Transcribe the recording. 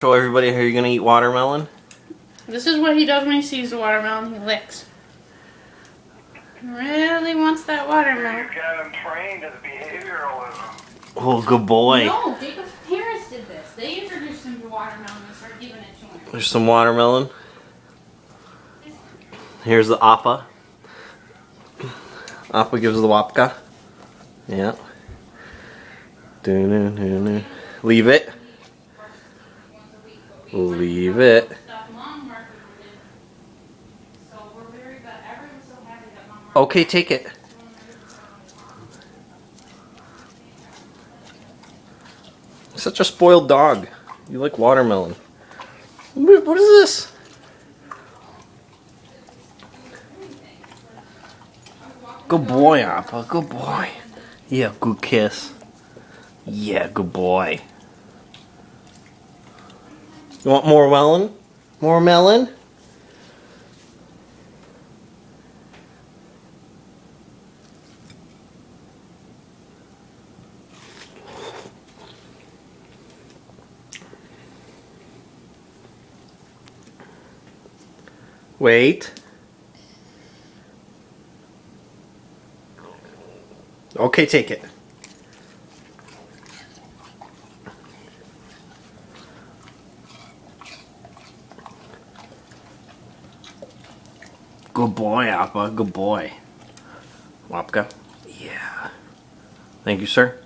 Show everybody how you're gonna eat watermelon. This is what he does when he sees the watermelon. He licks. He really wants that watermelon. You got him trained as behavioralism. Oh, good boy. No, Jacob's parents did this. They introduced him to watermelon and started giving it to him. There's some watermelon. Here's the Appa. Appa gives the Wapka. Yeah. Leave it. Leave it. Okay, take it. Such a spoiled dog. You like watermelon. What is this? Good boy, Appa. Good boy. Yeah, good kiss. Yeah, good boy. You want more melon? More melon? Wait. Okay, take it. Good boy, Appa. Good boy. Wapka. Yeah. Thank you, sir.